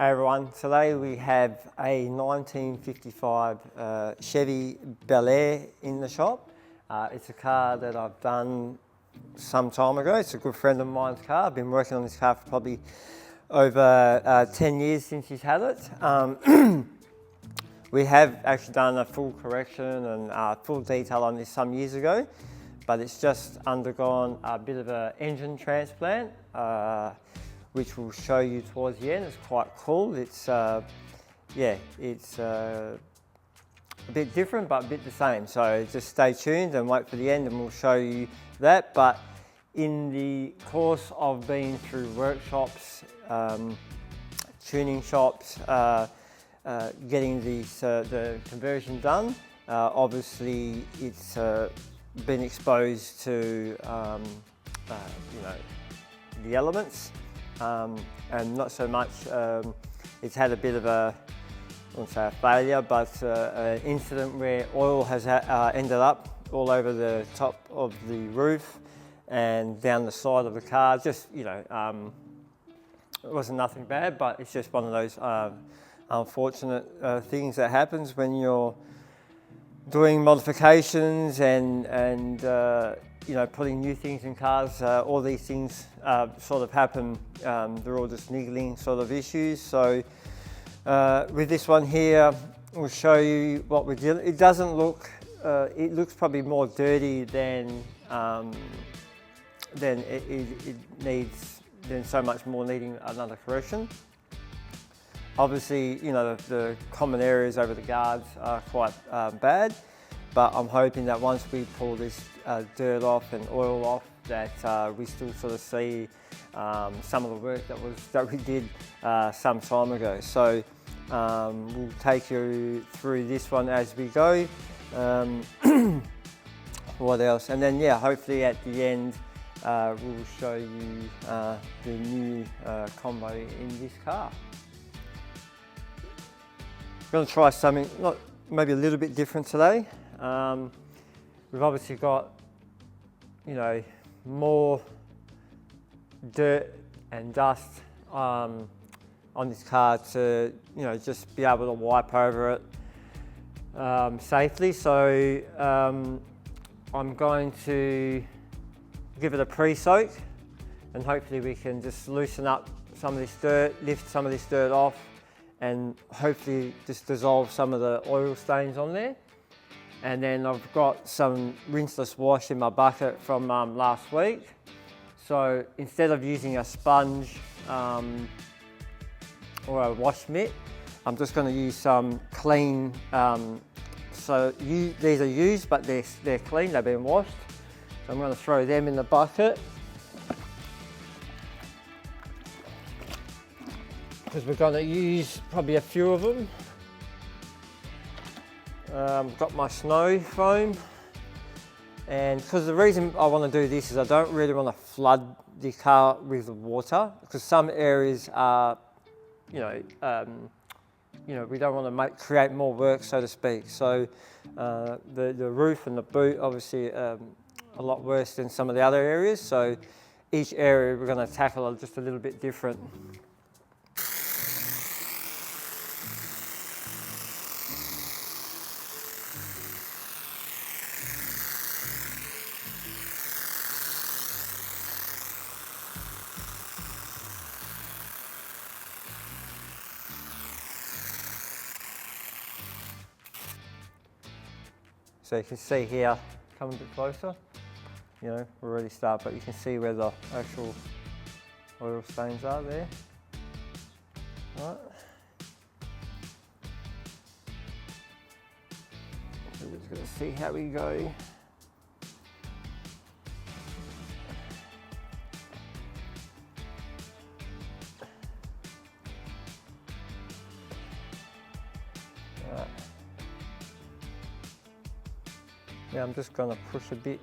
Hey everyone, today we have a 1955 Chevy Belair in the shop. It's a car that I've done some time ago. It's a good friend of mine's car. I've been working on this car for probably over 10 years since he's had it. We have actually done a full correction and full detail on this some years ago, but it's just undergone a bit of an engine transplant, which we'll show you towards the end. It's quite cool. It's a bit different, but a bit the same. So just stay tuned and wait for the end and we'll show you that. But in the course of being through workshops, tuning shops, getting the conversion done, obviously it's been exposed to the elements. And not so much, it's had a bit of I won't say a failure, but an incident where oil has ended up all over the top of the roof and down the side of the car. Just, it wasn't nothing bad, but it's just one of those unfortunate things that happens when you're doing modifications and putting new things in cars. All these things sort of happen. They're all just niggling sort of issues. So with this one here, we'll show you what we did. It doesn't look, it looks probably more dirty than it needs, than so much more needing another correction. Obviously, the common areas over the guards are quite bad, but I'm hoping that once we pull this dirt off and oil off, that we still sort of see some of the work that we did some time ago. So we'll take you through this one as we go. What else? And then hopefully at the end we'll show you the new combo in this car. I'm going to try something maybe a little bit different today. We've obviously got, more dirt and dust on this car to, just be able to wipe over it safely. So I'm going to give it a pre-soak and hopefully we can just loosen up some of this dirt, lift some of this dirt off, and hopefully just dissolve some of the oil stains on there. And then I've got some rinseless wash in my bucket from last week. So instead of using a sponge or a wash mitt, I'm just going to use some clean, these are used but they're clean, they've been washed. So I'm going to throw them in the bucket, because we're going to use probably a few of them. Got my snow foam, and because the reason I want to do this is I don't really want to flood the car with water, because some areas are, we don't want to create more work, so to speak. So the roof and the boot obviously a lot worse than some of the other areas. So each area we're going to tackle just a little bit different. So you can see here, come a bit closer, we're already started, but you can see where the actual oil stains are there. Right. So we're just going to see how we go. Right. Yeah, I'm just going to push a bit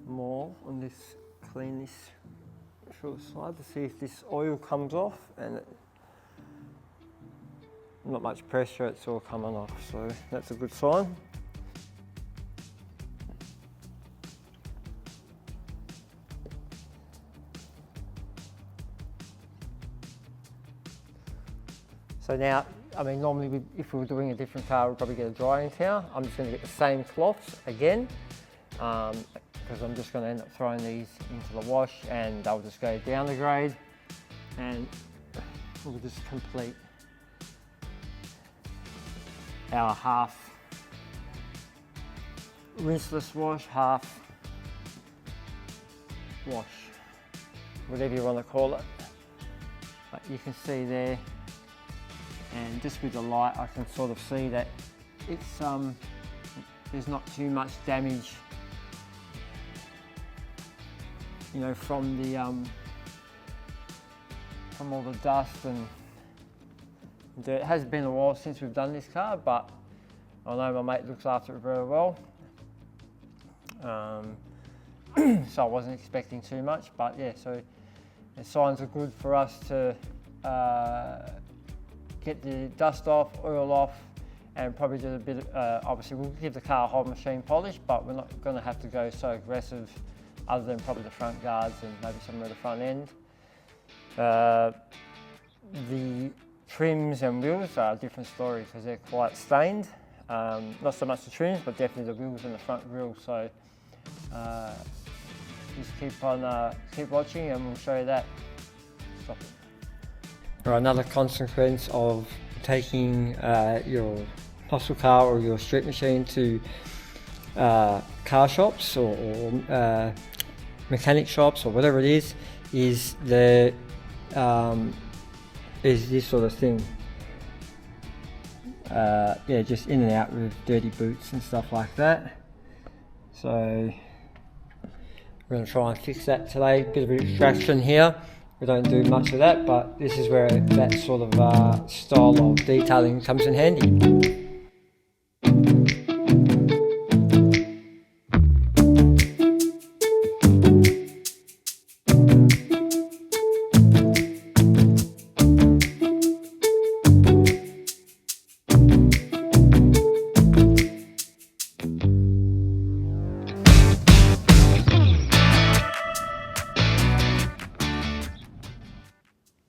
more on this, clean this short side to see if this oil comes off, and not much pressure, it's all coming off, so that's a good sign. So now, I mean, normally if we were doing a different car, we'd probably get a drying towel. I'm just going to get the same cloths again, because I'm just going to end up throwing these into the wash, and they'll just go down the grade, and we'll just complete our half rinseless wash, half wash, whatever you want to call it. But you can see there, and just with the light I can sort of see that it's there's not too much damage, you know, from the from all the dust and dirt. It has been a while since we've done this car, but I know my mate looks after it very well, so I wasn't expecting too much. But yeah, so the signs are good for us to get the dust off, oil off, and probably do a bit of, obviously we'll give the car a whole machine polish, but we're not going to have to go so aggressive other than probably the front guards and maybe some of the front end. The trims and wheels are a different story because they're quite stained. Not so much the trims, but definitely the wheels and the front grille. So just keep watching and we'll show you that. Stop it. Or another consequence of taking your muscle car or your street machine to car shops or mechanic shops or whatever it is the is this sort of thing. Yeah, just in and out with dirty boots and stuff like that. So we're going to try and fix that today. Bit of an extraction here. We don't do much of that, but this is where that sort of style of detailing comes in handy.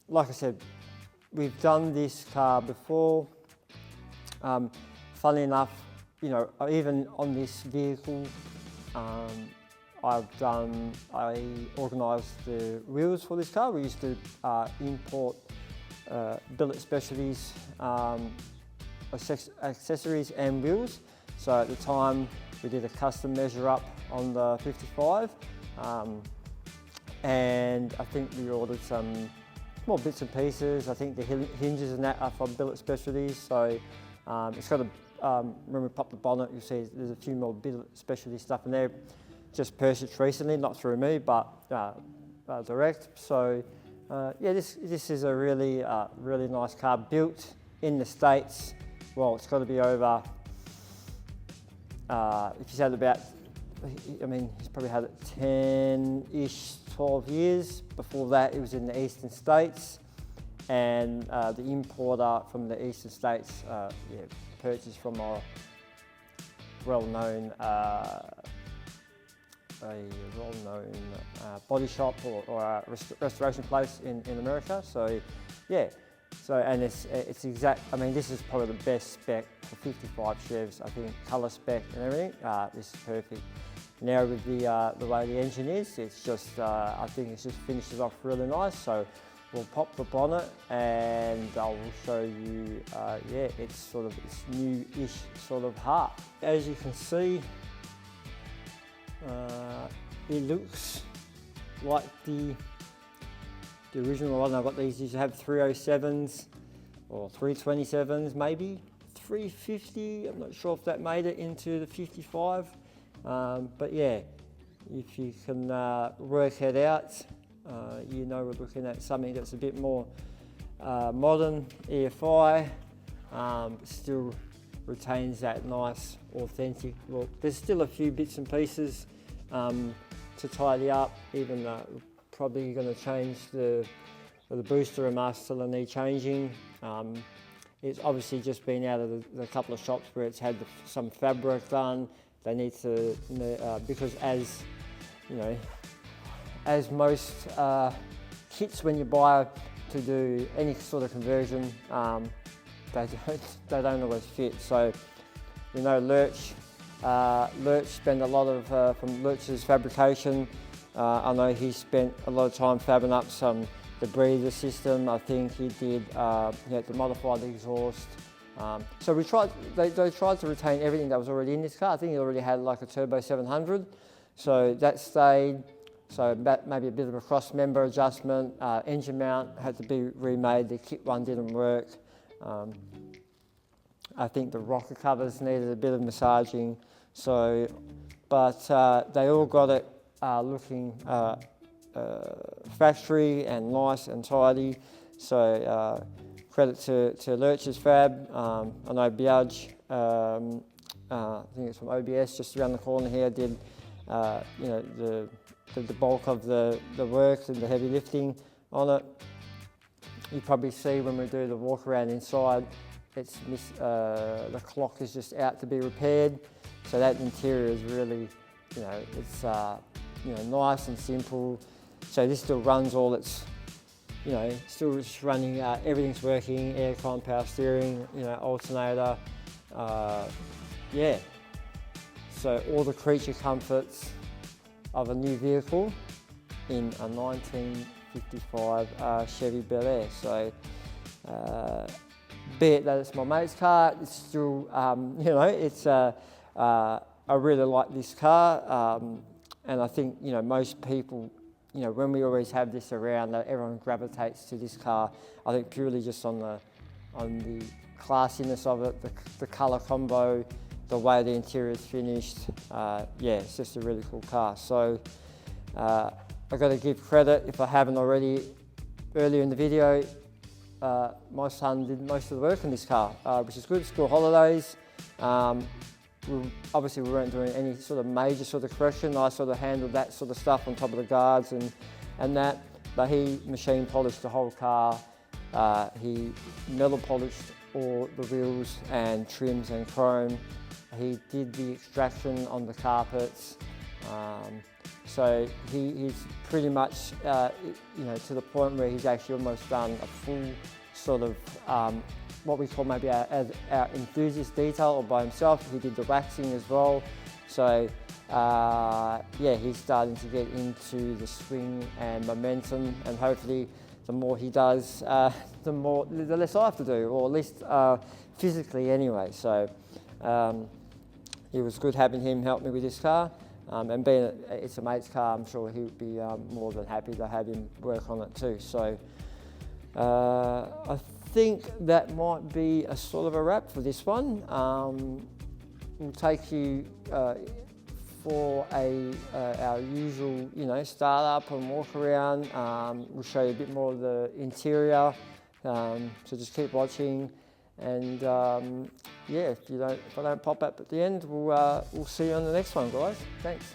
Like I said, we've done this car before. Funnily enough, you know, even on this vehicle, I organised the wheels for this car. We used to import billet specialties, accessories and wheels. So at the time, we did a custom measure up on the 55, and I think we ordered some small bits and pieces. I think the hinges and that are from billet specialties. So it's got a, when we pop the bonnet, you'll see there's a few more billet specialty stuff in there. Just purchased recently, not through me, but direct. So yeah, this is a really, really nice car, built in the States. Well, it's got to be over, if he's had about, I mean, he's probably had it 10-ish, 12 years. Before that, it was in the eastern states, and the importer from the eastern states yeah, purchased from a well-known body shop or a restoration place in America. So yeah, so and it's exact. I mean, this is probably the best spec for 55 Chevs. I think colour spec and everything. This is perfect. Now with the way the engine is, it's just I think it just finishes off really nice. So we'll pop the bonnet and I will show you. Yeah, it's sort of this new-ish sort of heart. As you can see, it looks like the original one. I've got these used to have 307s or 327s, maybe 350. I'm not sure if that made it into the 55. But yeah, if you can work it out, you know we're looking at something that's a bit more modern, EFI, but still retains that nice, authentic look. There's still a few bits and pieces to tidy up. Even probably going to change the booster and master cylinder changing. It's obviously just been out of the couple of shops where it's had some fabric done. They need to, because as you know, as most kits when you buy to do any sort of conversion, they don't always fit. So we know Lurch spent a lot of, from Lurch's fabrication, I know he spent a lot of time fabbing up the breather system. I think he did, he had to modify the exhaust. So they tried to retain everything that was already in this car. I think he already had like a Turbo 700, so that stayed. So maybe a bit of a cross member adjustment. Engine mount had to be remade. The kit one didn't work. I think the rocker covers needed a bit of massaging. So, but they all got it looking factory and nice and tidy. So credit to Lurch's Fab. I know Biaggi, I think it's from OBS, just around the corner here, did you know, the bulk of the work and the heavy lifting on it. You probably see when we do the walk around inside, it's the clock is just out to be repaired. So that interior is really, you know, it's you know, nice and simple. So this still runs all its, you know, still just running, everything's working, aircon, power steering, you know, alternator, yeah. So all the creature comforts of a new vehicle in a 1955 Chevy Belair. So be it that it's my mate's car, it's still, you know, it's, I really like this car, and I think, you know, most people, you know, when we always have this around, everyone gravitates to this car. I think purely just on the classiness of it, the colour combo, the way the interior is finished. Yeah, it's just a really cool car. So I've got to give credit, if I haven't already, earlier in the video, my son did most of the work on this car, which is good. School holidays. Obviously we weren't doing any sort of major sort of correction. I sort of handled that sort of stuff on top of the guards and that, but he machine polished the whole car. He metal polished all the wheels and trims and chrome. He did the extraction on the carpets. So he's pretty much, you know, to the point where he's actually almost done a full sort of what we call maybe our enthusiast detail, or by himself. He did the waxing as well. So yeah, he's starting to get into the swing and momentum, and hopefully the more he does, the less I have to do, or at least physically anyway. So it was good having him help me with this car, and being it's a mate's car, I'm sure he would be more than happy to have him work on it too. So I think that might be a sort of a wrap for this one. We'll take you for our usual, you know, start up and walk around. We'll show you a bit more of the interior. So just keep watching, and yeah, if I don't pop up at the end, we'll see you on the next one, guys. Thanks.